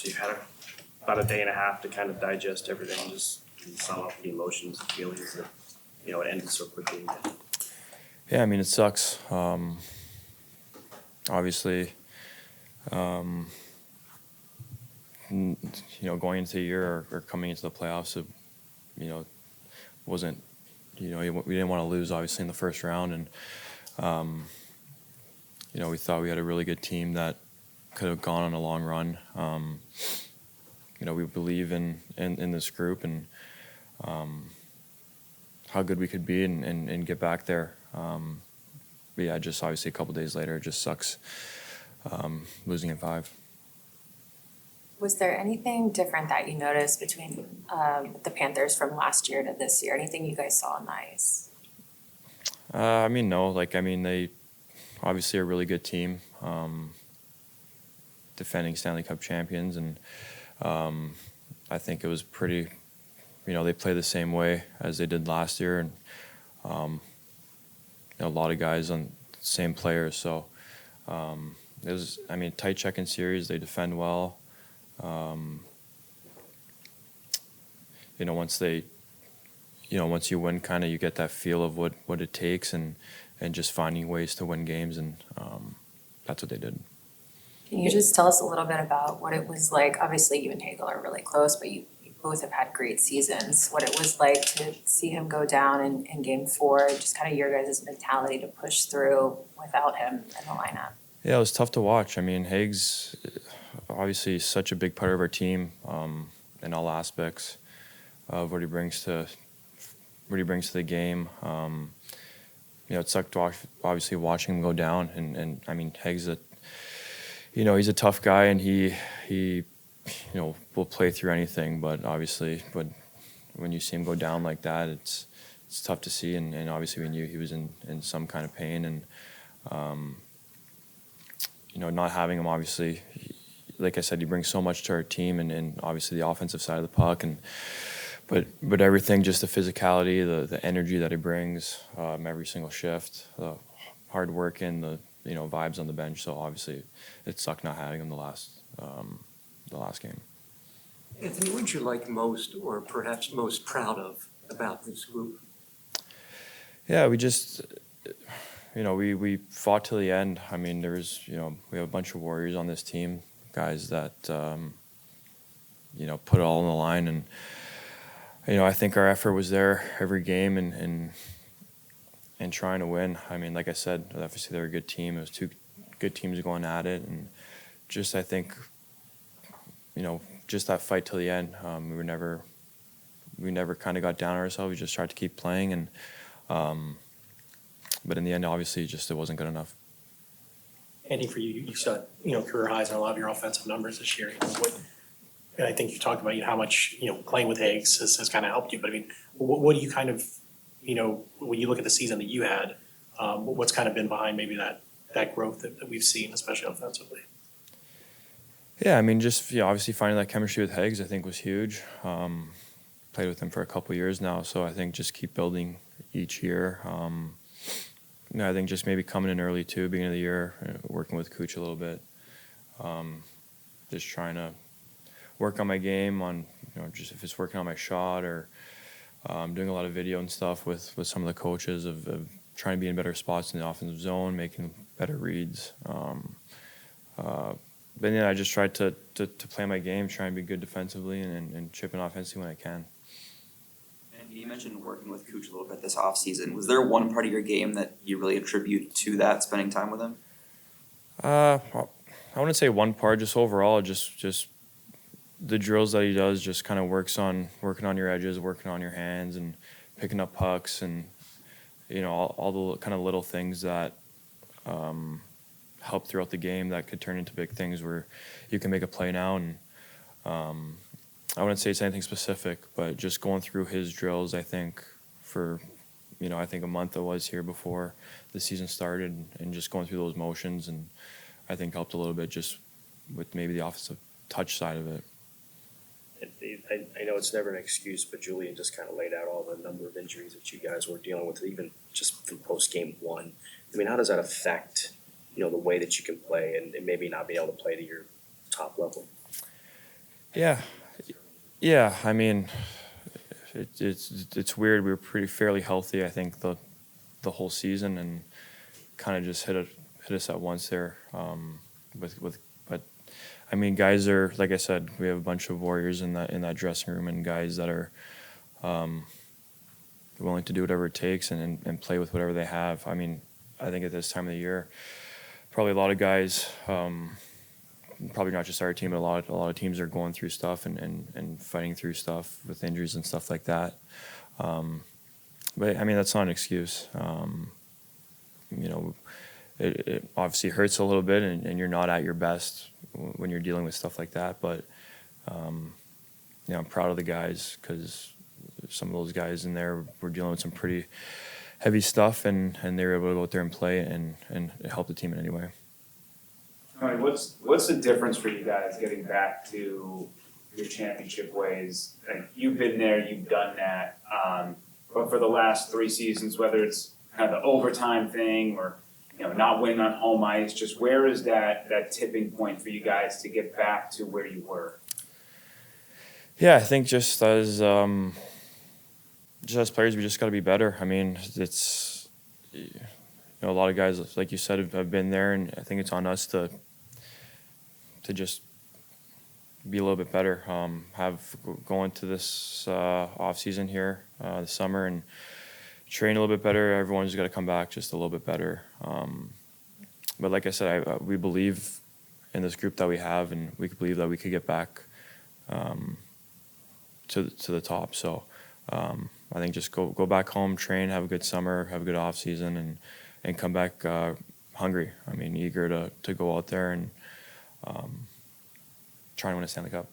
So you had about a day and a half to kind of digest everything, just sum up the emotions and feelings that, it ended so quickly. Yeah, I mean, it sucks. Obviously, going into the year or coming into the playoffs, it, wasn't, we didn't want to lose, obviously, in the first round. And, we thought we had a really good team that could have gone on a long run. We believe in this group and how good we could be and get back there. But yeah, just obviously a couple days later, it just sucks losing in 5. Was there anything different that you noticed between the Panthers from last year to this year? Anything you guys saw on the ice? No. They obviously are a really good team, defending Stanley Cup champions, and I think it was pretty. They play the same way as they did last year, and a lot of guys on same players. So it was, tight check-in series. They defend well. Once you win, kind of you get that feel of what it takes and just finding ways to win games, and that's what they did. Can you just tell us a little bit about what it was like? Obviously, you and Hagel are really close, but you both have had great seasons. What it was like to see him go down in Game 4, just kind of your guys' mentality to push through without him in the lineup. Yeah, it was tough to watch. Hague's obviously such a big part of our team in all aspects of what he brings to the game. It sucked obviously watching him go down, and Hague's he's a tough guy, and he will play through anything. But obviously, when you see him go down like that, it's tough to see, and obviously we knew he was in some kind of pain, and not having him, obviously, like I said, he brings so much to our team, and obviously the offensive side of the puck, but everything, just the physicality, the energy that he brings every single shift, the hard work and the vibes on the bench. So obviously it sucked not having him the last game. Anthony, what did you like most, or perhaps most proud of, about this group? Yeah, we just, we fought till the end. There's, we have a bunch of warriors on this team, guys that, put it all on the line. And, I think our effort was there every game and trying to win. Like I said, obviously they're a good team. It was 2 good teams going at it. And just, I think, just that fight till the end. We never kind of got down on ourselves. We just tried to keep playing, and but in the end, obviously, it wasn't good enough. Andy, for you saw career highs in a lot of your offensive numbers this year. I think you talked about how much playing with Higgs has kind of helped you. But what do you kind of when you look at the season that you had, what's kind of been behind maybe that growth that we've seen, especially offensively? Yeah, just obviously finding that chemistry with Higgs, I think, was huge. Played with him for a couple of years now, so I think just keep building each year. I think just maybe coming in early too, beginning of the year, working with Cooch a little bit, just trying to work on my game, on just if it's working on my shot, or doing a lot of video and stuff with some of the coaches of trying to be in better spots in the offensive zone, making better reads. But then I just tried to play my game, try and be good defensively and chip in offensively when I can. And you mentioned working with Cooch a little bit this offseason. Was there one part of your game that you really attribute to that, spending time with him? I wouldn't say one part, just overall, just the drills that he does, just kind of working on your edges, working on your hands, and picking up pucks, and all the kind of little things that help throughout the game that could turn into big things where you can make a play now. And I wouldn't say it's anything specific, but just going through his drills, I think for I think a month I was here before the season started, and just going through those motions, and I think helped a little bit just with maybe the offensive touch side of it. I know it's never an excuse, but Julian just kind of laid out all the number of injuries that you guys were dealing with, even just from post-game 1. How does that affect, the way that you can play and maybe not be able to play to your top level? Yeah, I mean, it's weird. We were fairly healthy, I think, the whole season, and kind of just hit us at once there. But I mean, guys are, like I said, we have a bunch of warriors in that dressing room, and guys that are willing to do whatever it takes and play with whatever they have. I mean, I think at this time of the year, probably a lot of guys. Probably not just our team, but a lot of teams are going through stuff and fighting through stuff with injuries and stuff like that. But I mean, that's not an excuse. You know, it obviously hurts a little bit, and you're not at your best when you're dealing with stuff like that. But you know, I'm proud of the guys, because some of those guys in there were dealing with some pretty heavy stuff, and they were able to go out there and play and help the team in any way. I mean, what's the difference for you guys getting back to your championship ways? Like, you've been there, you've done that, but for the last 3 seasons, whether it's kind of the overtime thing or, you know, not winning on home ice, just where is that tipping point for you guys to get back to where you were? Yeah, I think just as players, we just got to be better. I mean, it's, you know, a lot of guys, like you said, have been there, and I think it's on us to just be a little bit better. Go into this off season here this summer and train a little bit better. Everyone's got to come back just a little bit better. But like I said, we believe in this group that we have, and we believe that we could get back to the top. So I think just go back home, train, have a good summer, have a good off season, and come back hungry. I mean, eager to go out there and try and win a Stanley Cup.